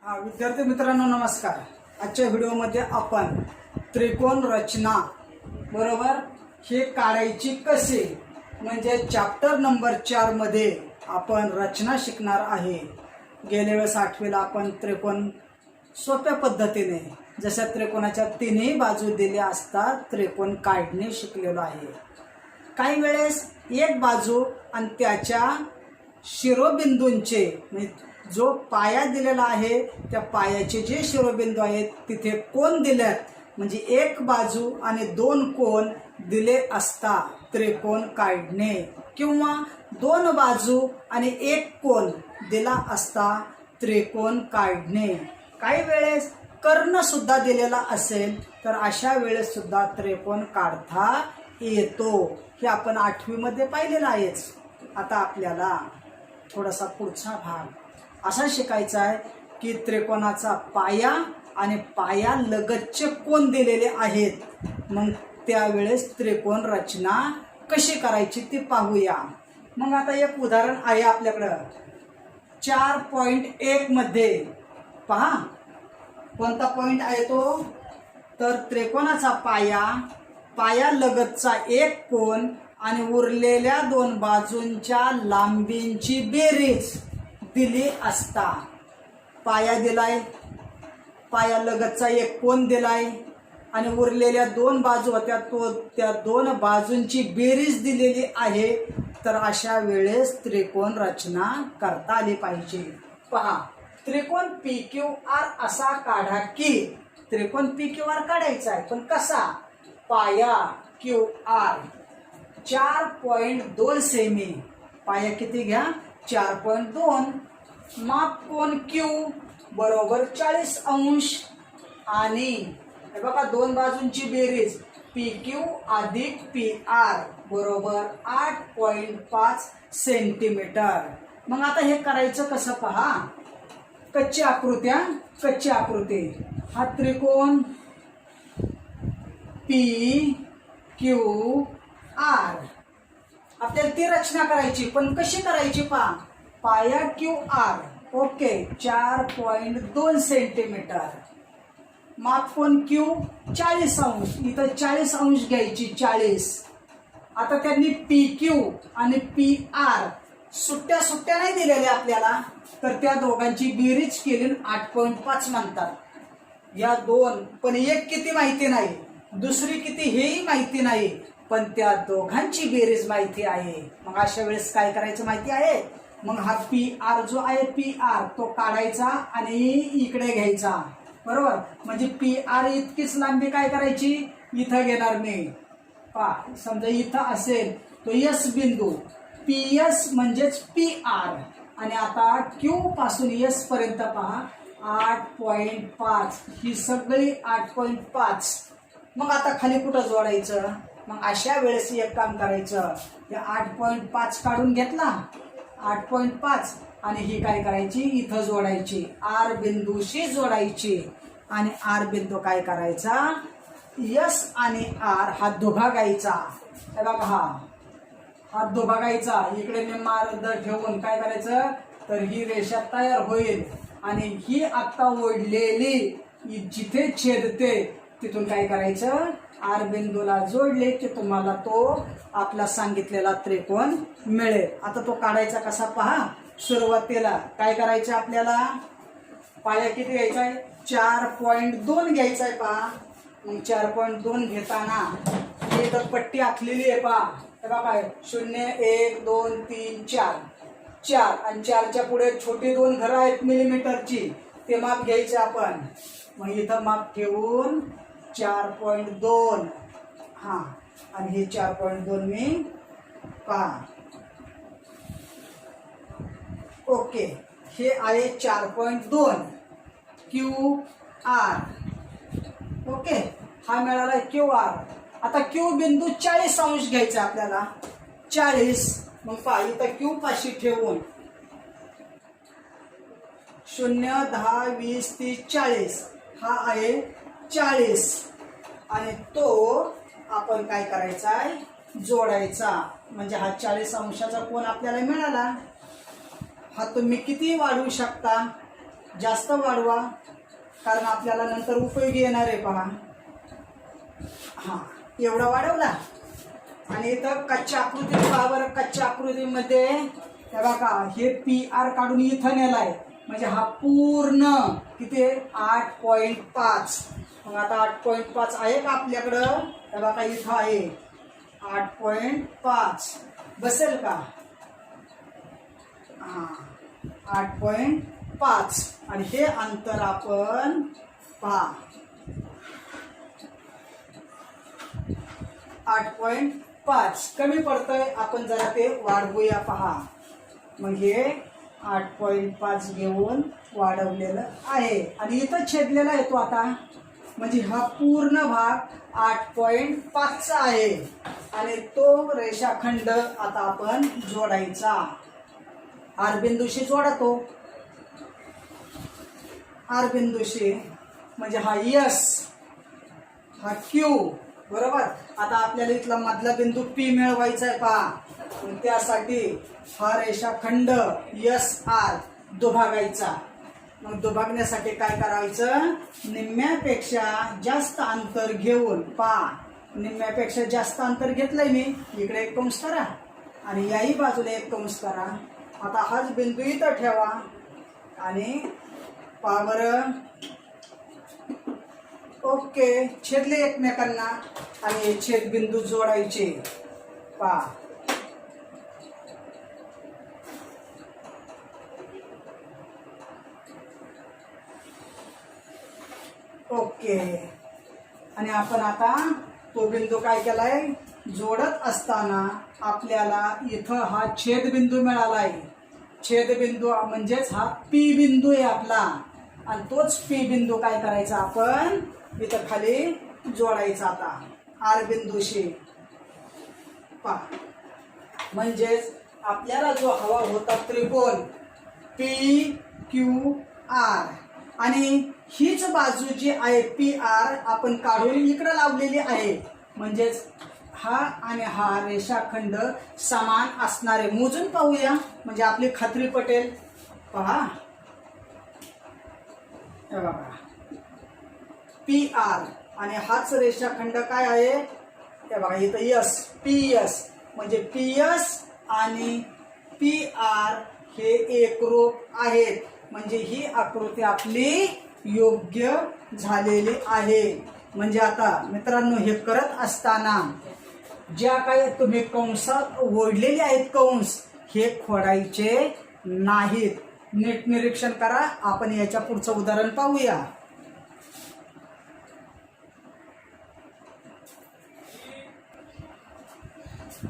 विद्यार्थी मित्रांनो नमस्कार। आजच्या व्हिडिओमध्ये आपण त्रिकोण रचना बरोबर हे काढायची कसे म्हणजे चॅप्टर नंबर 4 मध्ये आपण रचना शिकणार आहे। गेल्या वेळेस 8वीला आपण त्रिकोण सोप्या पद्धतीने जशा त्रिकोणाच्या तिन्ही बाजू दिल्या असतात त्रिकोण काढणे शिकलेलो आहे। काही वेळेस एक बाजू आणि त्याच्या शिरोबिंदूंचे म्हणजे जो पाया दिलेला आहे त्या पायाचे जे शिरोबिंदू आहेत तिथे कोण दिलेत म्हणजे एक बाजू आणि दोन कोण दिले असता त्रिकोण काढणे किंवा दोन बाजू आणि एक कोण दिला असता त्रिकोण काढणे। काही वेळेस कर्ण सुद्धा दिलेला असेल तर अशा वेळेस सुद्धा त्रिकोण काढता येतो। हे आपण 8वी मध्ये पाहिलेलं आहेच। आता आपल्याला थोडासा पुढचा भाग असा शिकायचा आहे की त्रिकोणाचा पाया आणि पाया लगतचे कोण दिलेले आहेत। मग त्यावेळेस त्रिकोण रचना कशी करायची ते पाहूया। मग आता एक उदाहरण आहे आपल्याकडं 4.1 मध्ये पहा कोणता पॉइंट आहे तो तर त्रिकोणाचा पाया लगतचा एक कोण आणि उरलेल्या दोन बाजूंच्या लांबींची बेरीज दिली असता पाया दिलाय, पाया लगतचा एक कोण दिलाय आणि उरलेल्या दोन बाजू होत्या तो त्या दोन बाजूंची बेरीज दिलेली आहे तर अशा वेळेस त्रिकोण रचना करता आली पाहिजे। पहा त्रिकोण PQR असा काढा की त्रिकोण PQR काढायचा आहे पण कसा पाया QR 4.2 सेमी पाया किती घ्या 4.2 माप कोण Q बरोबर 40 अंश आणि हे बघा दोन बाजूंची बेरीज PQ अधिक PR बरोबर 8.5 सेंटीमीटर। मग आता हे करायचं कसं पहा कच्ची आकृती हा त्रिकोण PQR आपल्याला ती रचना करायची पण कशी करायची पहा पाया QR ओके 4.2 सेंटीमीटर माप कोण Q 40 अंश इथं 40 अंश घ्यायची 40। आता त्यांनी PQ आणि PR सुट्ट्या नाही दिलेल्या आपल्याला तर त्या दोघांची बेरीज केली 8.5 म्हणतात। या दोन पण एक किती माहिती नाही दुसरी किती हेही माहिती नाही पण त्या दोघांची बेरीज माहिती आहे। मग अशा वेळेस काय करायचं माहिती आहे मग हा PR जो आहे PR तो काढायचा आणि इकडे घ्यायचा बरोबर म्हणजे PR इतकीच लांबी काय करायची इथं घेणार मी पहा समजा इथं असेल तो S बिंदू PS म्हणजेच PR आणि आता Q पासून S पर्यंत पहा 8.5 ही सगळी 8.5 मग आता खाली कुठं जोडायचं मग अशा वेळेस एक काम करायचं या 8.5 काढून घेतला 8.5 आणि ही काय करायची इथं जोडायची R बिंदूशी जोडायची आणि R बिंदू काय करायचा S आणि R हात दुभागायचा हे बघा हात दुभागायचा इकडे निम्मा अर्ध ठेवून काय करायचं तर ही रेषा तयार होईल आणि ही आता ओढलेली जिथे छेदते तिथून काय करायचं R बिंदूला जोडले की तुम्हाला तो आपला सांगितलेला त्रिकोण मिळेल। आता तो काढायचा कसा पहा सुरुवातीला काय करायचं आपल्याला पाया किती घ्यायचा आहे 4.2 घ्यायचा आहे पहा मग 4.2 घेताना इथं पट्टी आखलेली आहे पहा हे बघा 0 1 2 3 4 आणि 4च्या पुढे छोटी दोन घरं आहेत मिलीमीटरची ते माप घ्यायचे आपण मग इथं माप ठेवून 4.2 हा आणि हे 4.2 मी पहा ओके हे आहे 4.2 QR ओके हा मिळाला QR। आता Q बिंदू 40 अंश घ्यायचा आपल्याला 40 मग पहा इथं Q पाशी ठेवून 0 10 20 30 40 हा आहे 40 आणि तो आपण काय करायचा आहे जोडायचा म्हणजे हा 40 अंशाचा कोण आपल्याला मिळाला। हा तुम्ही किती वाढवू शकता जास्त वाढवा, कारण आपल्याला नंतर उपयोगी येणार आहे पहा. हा एवढा वाढवला. आणि इथं कच्च्या आकृतीत पहा बरं, कच्च्या आकृतीमध्ये हे बघा हे PR काढून इथं नेलाय, म्हणजे हा पूर्ण किती 8.5. मग आता 8.5 आहे का आपल्याकडं? हे बघा इथं आहे 8.5. बसेल का? हा 8.5. आणि हे अंतर आपण पहा 8.5 कमी पडतंय, आपण जरा ते वाढवूया पहा. मग हे 8.5 घेऊन वाढवलेलं आहे आणि इथं छेदलेला येतो आता, म्हणजे हा पूर्ण भाग 8.5 आहे. आणि तो रेषाखंड आता आपण जोडायचा. आर बिंदूशी जोडा तो. आर बिंदूशी म्हणजे हा S, हा Q, बरोबर. आता आपल्याला इथला मधला बिंदू P मिळवायचा आहे पहा. त्यासाठी हा रेषाखंड SR दुभागायचा. मग दुभागण्यासाठी काय करायचं? निम्म्यापेक्षा जास्त अंतर घेऊन पहा, निम्म्यापेक्षा जास्त अंतर घेतलंय मी. इकडे एक कंस करा आणि याही बाजूला एक कंस करा. आता हाच बिंदू इथं ठेवा आणि पहा बरं. ओके, छेदले एकमेकांना आणि छेदबिंदू जोडायचे पहा. ओके, आणि आपण आता तो बिंदू काय केलाय? जोडत असताना आपल्याला इथं हा छेदबिंदू मिळालाय. छेदबिंदू म्हणजेच हा P बिंदू आहे आपला. आणि तोच P बिंदू काय करायचा? आपण इथं खाली जोडायचा आता आर बिंदूशी पहा. म्हणजेच आपल्याला जो हवा होता त्रिकोण PQR, आणि हीच बाजू जी आहे PR आपण काढून इकडे लावलेली आहे. म्हणजेच हा आणि हा रेषाखंड समान असणार आहे. मोजून पाहूया म्हणजे आपली खात्री पटेल. पहा हे बघा PR आणि हाच रेषाखंड काय आहे? हे बघा इथं S, PS, म्हणजे PS आणि PR हे एकरूप आहेत. म्हणजे ही आकृती आपली योग्य झालेली आहे. म्हणजे आता मित्रांनो हे करत असताना ज्या काही तुम्ही कंसात ओढलेले आहेत कंस, हे खोडायचे नाहीत. नीट निरीक्षण करा. आपण याच्या पुढचं उदाहरण पाहूया.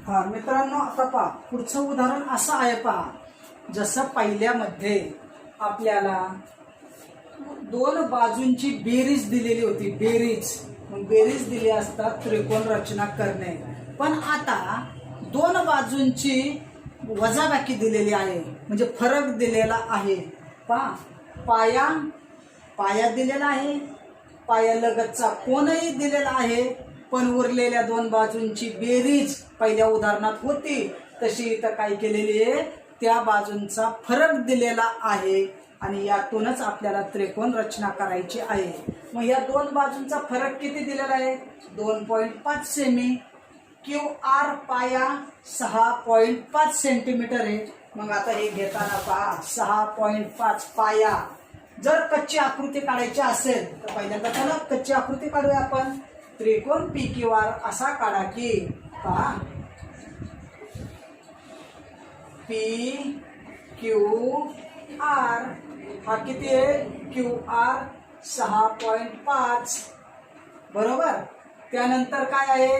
हा मित्रांनो, आता पहा पुढचं उदाहरण असं आहे पहा. जसं पहिल्यामध्ये आपल्याला दोन बाजूंची बेरीज दिलेली होती. बेरीज दिली असता त्रिकोण रचना करणे. पण आता दोन बाजूंची वजाबाकी दिलेली आहे, म्हणजे फरक दिलेला आहे. पहा पाया दिलेला आहे, पायालगतचा कोनही दिलेला आहे. पण उरलेल्या दोन बाजूंची बेरीज पहिल्या उदाहरणात होती तशी इथं काय केलेली आहे? त्या बाजूंचा फरक दिलेला आहे आणि यातूनच आपल्याला त्रिकोण रचना करायची आहे. मग या दोन बाजूंचा फरक किती दिलेला आहे? 2.5 सेमी. QR पाया 6.5 सेंटीमीटर आहे. मग आता हे घेताना पहा 6.5 पाया. जर कच्ची आकृती काढायची असेल तर पहिल्यांदा चला कच्ची आकृती काढूया आपण. त्रिकोण PQR असा काढा की पहा PQR हा किती आहे? QR 6.5 बरोबर. त्यानंतर काय आहे?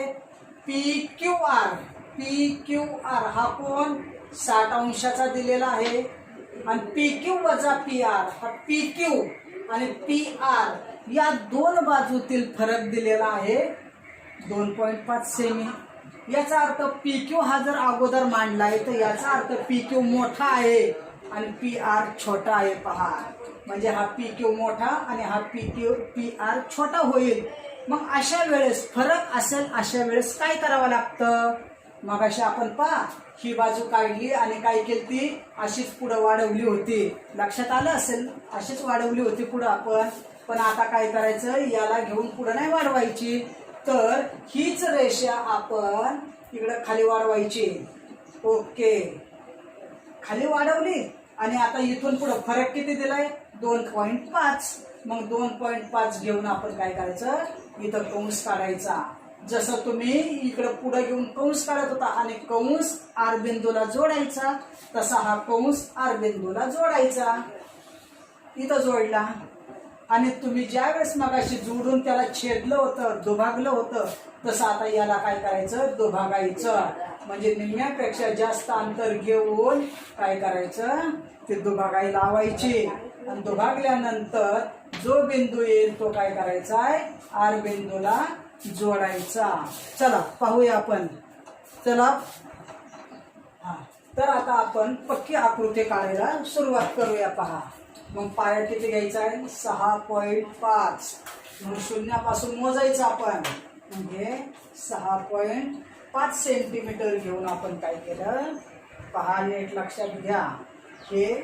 PQR हा कोण 60 अंशाचा दिलेला आहे. आणि PQ वजा PR हा PQ आणि PR या दोन बाजूतील फरक दिलेला आहे 2.5 सेमी. याचा अर्थ PQ हा जर अगोदर मांडलाय तर याचा अर्थ PQ मोठा आहे आणि PR छोटा आहे. पहा म्हणजे हा PQ मोठा आणि हा PR छोटा होईल. मग अशा वेळेस फरक असेल, अशा वेळेस काय करावं लागतं? मगाशी आपण पहा ही बाजू काढली आणि काय केली ती अशीच पुढं वाढवली होती, लक्षात आलं असेल, अशीच वाढवली होती पुढं आपण. पण आता काय करायचं, याला घेऊन पुढं नाही वाढवायची, तर हीच रेषा आपण इकडं खाली वाढवायची. ओके, खाली वाढवली आणि आता इथून पुढं फरक किती दिलाय, 2.5. मग 2.5 घेऊन आपण काय करायचं, इथं कंस काढायचा. जसं तुम्ही इकडं पुढे घेऊन कंस काढत होता आणि कंस आर बिंदूला जोडायचा, तसा हा कंस आर बिंदूला जोडायचा. इथं जोडला आणि तुम्ही ज्या वेळेस मगाशी जोडून त्याला छेदलं होतं, दुभागलं होतं, तसं आता याला काय करायचं, दुभागायचं. म्हणजे निम्म्यापेक्षा जास्त अंतर घेऊन काय करायचं, ते दुभागाई लावायची आणि दुभागल्यानंतर जो बिंदू येईल तो काय करायचा आहे, आर बिंदूला जोडायचा. चला पाहूया आपण. चला हा, तर आता आपण पक्की आकृती काढायला सुरुवात करूया. पहा, मग पाया किती घ्यायचा आहे, 6.5. मग शून्यापासून मोजायचं आपण, म्हणजे 6.5 सेंटीमीटर घेऊन आपण काय केलं, पहा नीट लक्षात घ्या. हे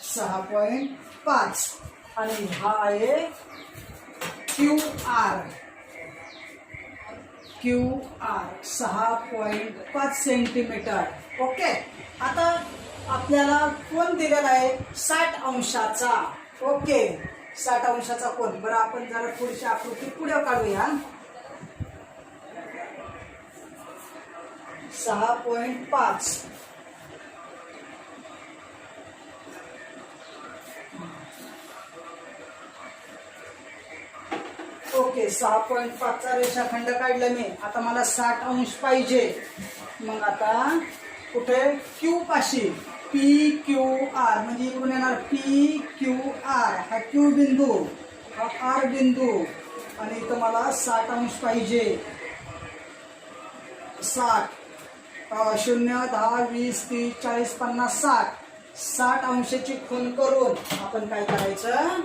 6.5 आणि हा आहे QR. 6.5 सेंटीमीटर. ओके, आता आपल्याला कोण दिलेला आहे, 60 अंशाचा. ओके, 60 अंशाचा कोण. बरं, आपण जरा थोडीशी आकृती पुढे काढूया. 6.5 ओके, 6.5 चा रेषाखंड काढला मी. आता मला 60 अंश पाहिजे. मग आता कुठे, क्यू पाशी PQR, म्हणजे इकडून येणार PQR. हा क्यू बिंदू, हा आर बिंदू आणि इथं मला 60 अंश पाहिजे. 60 0 10 20 30 40 50 60. 60 अंशाची खूण करून आपण काय करायचं,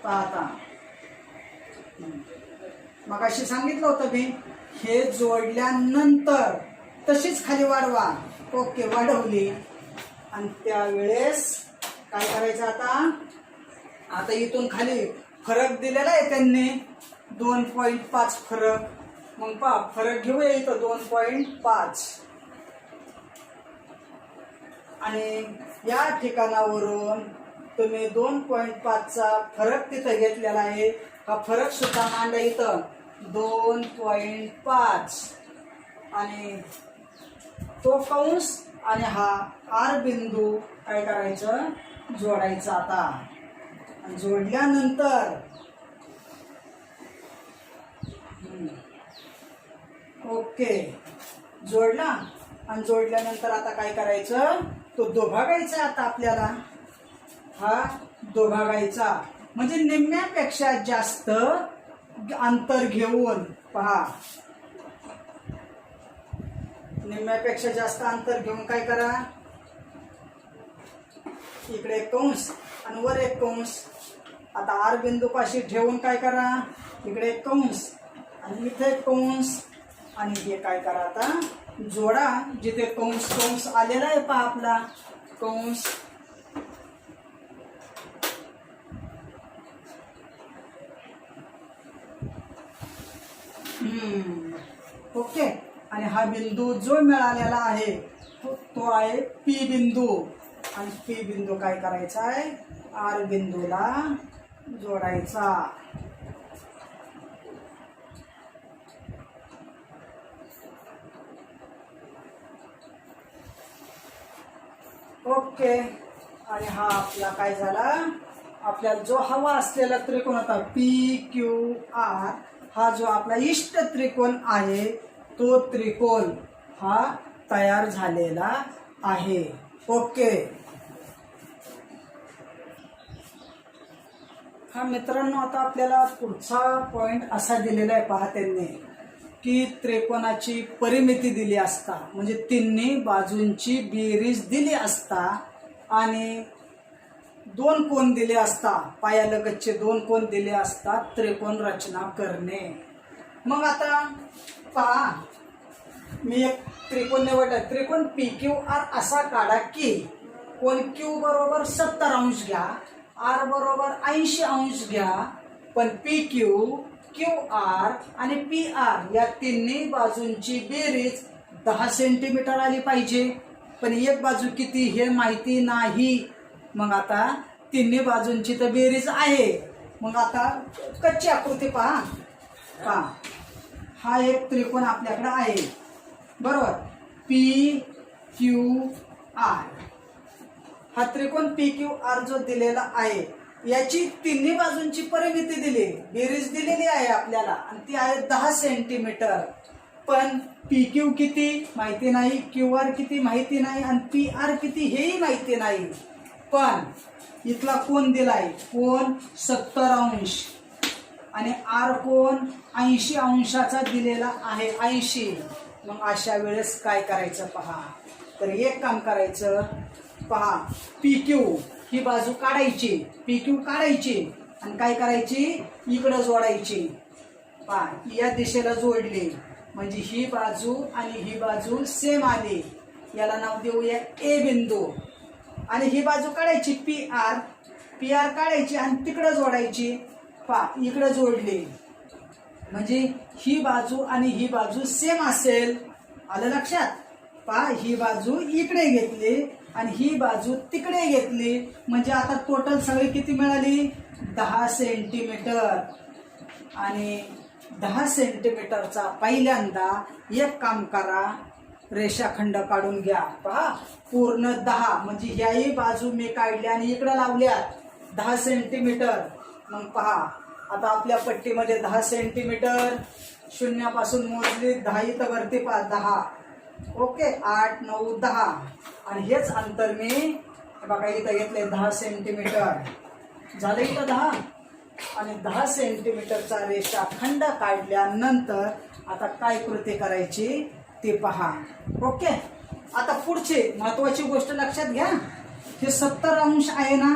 आता मगाशी सांगितलं होतं मी, हे जोडल्यानंतर तशीच खाली वाढवा. ओके, वाढवली आणि त्यावेळेस काय करायचं, आता इथून खाली फरक दिलेला आहे त्यांनी 2.5 फरक. मग पहा, फरक घेऊया इथं 2.5 आणि या ठिकाणावरून तुम्ही 2.5 चा फरक तिथं घेतलेला आहे. हा फरक सुद्धा मांडा इथं 2.5 आणि तो कंस आणि हा आर बिंदू काय करायचं, जोडायचा. आता जोडल्यानंतर ओके, जोडला आणि जोडल्यानंतर आता काय करायचं, तो दुभागायचा. आता आपल्याला हा दुभागायचा, म्हणजे निम्म्यापेक्षा जास्त अंतर घेऊन. पहा, निम्म्यापेक्षा जास्त अंतर घेऊन काय करा, इकडे एक कंस आणि वर एक कंस. आता आर बिंदू पाशी ठेवून काय करा, इकडे एक कंस आणि इथे एक कंस आणि हे काय करा, आता जोडा. जिथे कंस आलेला आहे पहा आपला कंस. ओके, आणि हा बिंदू जो मिळालेला आहे तो आहे पी बिंदू आणि पी बिंदू काय करायचा आहे, आर बिंदूला जोडायचा. ओके, आणि हा आपला काय झाला, आपल्याला जो हवा असलेला त्रिकोण होता PQR, हा जो आपला इष्ट त्रिकोण आहे तो त्रिकोण हा तयार झालेला आहे. ओके, हा मित्रांनो, आता आपल्याला पुढचा पॉइंट असा दिलेला आहे पहा त्यांनी, की त्रिकोणाची परिमिती दिली असता, म्हणजे तिन्ही बाजूंची बेरीज दिली असता आणि दोन कोन दिले असता, पायालगतचे दोन कोन दिले असता त्रिकोण रचना करणे. मग आता पहा, मी एक त्रिकोण निवडला. त्रिकोण पी क्यू आर असा काढा की कोण क्यू बरोबर 70 अंश घ्या, आर बरोबर 80 अंश घ्या, पण पी क्यू, क्यू आर आणि पी आर या तिन्ही बाजूंची बेरीज 10 सेंटीमीटर आली पाहिजे. पण एक बाजू किती हे माहिती नाही. मग आता तिन्ही बाजूंची तर बेरीज आहे. मग आता कच्ची आकृती पहा. हा एक त्रिकोण आपल्याकडे आहे, बरोबर. पी क्यू आर हा त्रिकोण पी क्यू आर जो दिलेला आहे याची तिन्ही बाजूंची परिमिती दिली, बेरीज दिलेली आहे आपल्याला, आणि ती आहे 10 सेंटीमीटर. पण पी क्यू किती माहिती नाही, क्यू आर किती माहिती नाही, आणि पी आर किती हेही माहिती नाही. पण इथला कोण दिलाय, कोण 70 अंश, आणि आर कोण 80 अंशाचा दिलेला आहे, 80. मग अशा वेळेस काय करायचं पहा. तर एक काम करायचं पहा, पी क्यू ही बाजू काढायची, पी क्यू काढायची आणि काय करायची, इकडं जोडायची. पहा, या दिशेला जोडली म्हणजे ही बाजू आणि ही बाजू सेम आली. याला नाव देऊया ए बिंदू. आणि ही बाजू काढायची पी आर, पी आर काढायची आणि तिकडं जोडायची. पहा, इकडं जोडली म्हणजे ही बाजू आणि ही बाजू सेम असेल. आलं लक्षात. पहा, ही बाजू इकडे घेतली आणि ही बाजू तिकडे घेतली म्हणजे आता टोटल सगळी किती मिळाली, 10 सेंटीमीटर. आणि 10 सेंटीमीटरचा पहिल्यांदा एक काम करा, रेषाखंड काढून घ्या. पहा, पूर्ण 10 म्हणजे ह्याही बाजू मी काढल्या आणि इकडे लावल्या 10 सेंटीमीटर. मग पहा, आता आपल्या पट्टीमध्ये 10 सेंटीमीटर, शून्यापासून मोजली 10 इथं वरती पहा 10. ओके, 8, 9, 10. आणि हेच अंतर मी बघा इथं घेतलंय 10 सेंटीमीटर. झालं इथं 10. आणि 10 सेंटीमीटरचा रेषाखंड काढल्यानंतर आता काय कृती करायची ते पहा. ओके, आता पुढची महत्वाची गोष्ट लक्षात घ्या. हे 70 अंश आहे ना,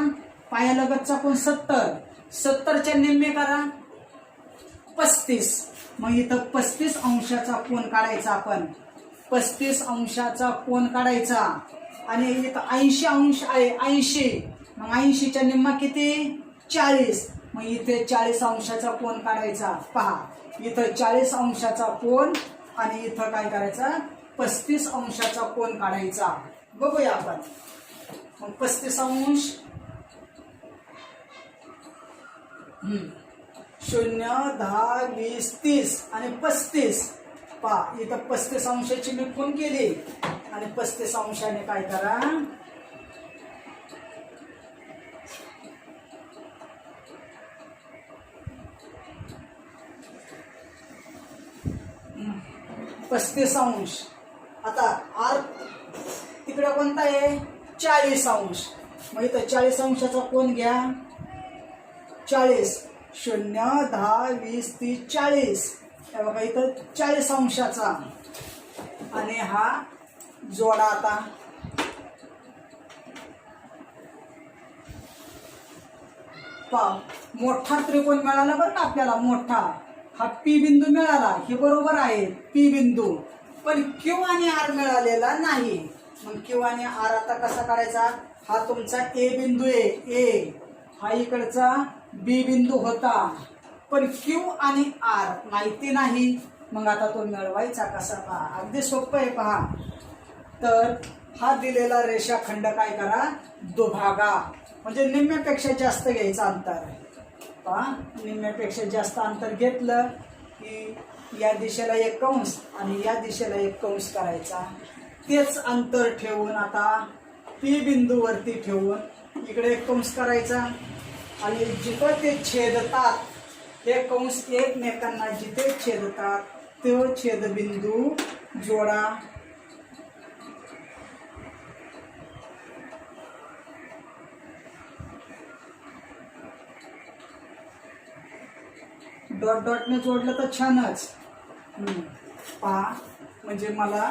पायालगतचा कोण 70, 70च्या निम्मे करा 35. मग इथं 35 अंशाचा कोण काढायचा आपण, 35 अंशाचा कोण काढायचा. आणि इथं 80 अंश आहे, 80. मग 80च्या निम्मा किती, 40. मग इथे 40 अंशाचा कोण काढायचा. पहा, इथं 40 अंशाचा कोण आणि इथं काय करायचा, 35 अंशाचा कोण काढायचा. बघूया आपण. मग 35 अंश 0, 10, 20, 30 आणि 35. पहा, इथं 35 अंशाची मी खूण केली आणि 35 अंशाने काय करा, पस्तीस अंश. आता आर तिकडे कोणता आहे, 40 अंश. मग इथं 40 अंशाचा कोण घ्या, 40. 0, 10, 20, 30, 40. हे बघा इथं 40 अंशाचा. आणि हा जोडा. आता पहा, मोठा त्रिकोण मिळाला बरं का आपल्याला. मोठा हा पी बिंदू मिळाला, हे बरोबर आहे पी बिंदू. पण क्यू आणि आर मिळालेला नाही. मग क्यू आणि आर आता कसा काढायचा, हा तुमचा ए बिंदू आहे, ए. हा इकडचा बी बिंदू होता. पण क्यू आणि आर माहिती नाही. मग आता तो मिळवायचा कसा पहा. अगदी सोपं आहे पहा. तर हा दिलेला रेषाखंड काय करा, दुभागा. म्हणजे निम्म्यापेक्षा जास्त घ्यायचं अंतर. पहा, निम्म्यापेक्षा जास्त अंतर घेतलं की या दिशेला एक कंस आणि या दिशेला एक कंस करायचा. तेच अंतर ठेवून आता पी बिंदूवरती ठेवून इकडे एक कंस करायचा. आणि जिथं ते छेदतात, हे कंस एकमेकांना जिथे छेदतात तो छेदबिंदू जोडा. डॉट डॉटने जोडलं तर छानच. पहा, म्हणजे मला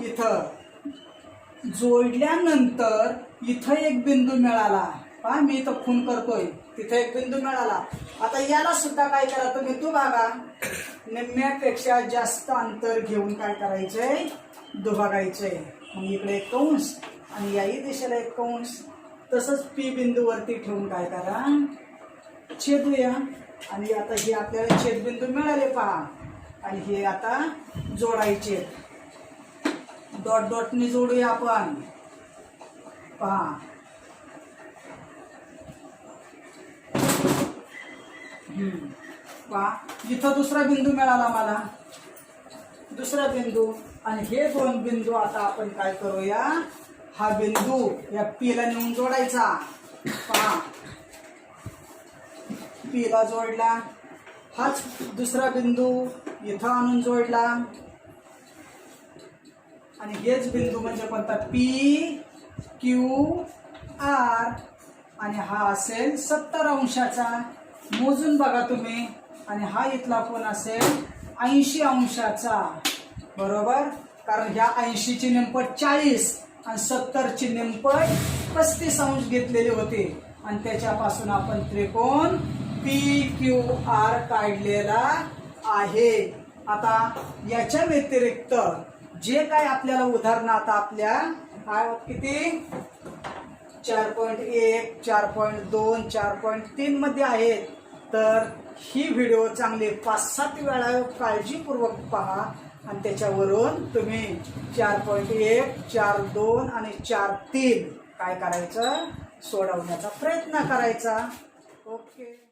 इथं जोडल्यानंतर इथं एक बिंदू मिळाला. पहा मी इथं खून करतोय, तिथे एक बिंदू मिळाला. आता याला सुद्धा काय करा तुम्ही, तू बघा निम्म्यापेक्षा जास्त अंतर घेऊन काय करायचंय, दुभागायचंय. मग इकडे एक कंस आणि याही दिशेला एक कंस. तसंच पी बिंदूवरती ठेवून काय करा, छेदूया. आणि आता हे आपल्याला छेदबिंदू मिळाले पहा, आणि हे आता जोडायचे. डॉट डॉटने जोडूया आपण. पहा पहा इथं दुसरा बिंदू मिळाला मला, दुसरा बिंदू. आणि हे दोन बिंदू आता आपण काय करूया, हा बिंदू या पी ला नेऊन जोडायचा. पहा पी ला जोडला, हाच दुसरा बिंदू इथं आणून जोडला. आणि हेच बिंदू म्हणजे कोणता, पी क्यू आर. आणि हा असेल 70 अंशाचा, मोजून बघा तुम्ही. आणि हा इथला कोण असेल 80 अंशाचा, बरोबर. कारण ह्या 80 ची नेमपट 40 आणि 70 ची नेमपट 35 अंश घेतलेले होते. आणि त्याच्यापासून आपण त्रिकोण पी क्यू आर काढलेला आहे. आता याच्या व्यतिरिक्त जे काय आपल्याला उदाहरण आता आपल्या किती 4.1, 4.2, 4.3 मध्ये आहेत. तर ही व्हिडिओ चांगली 5-7 वेळा काळजीपूर्वक पहा आणि त्याच्यावरून तुम्ही 4.1, 4.2 आणि 4.3 काय करायचं, सोडवण्याचा प्रयत्न करायचा. ओके.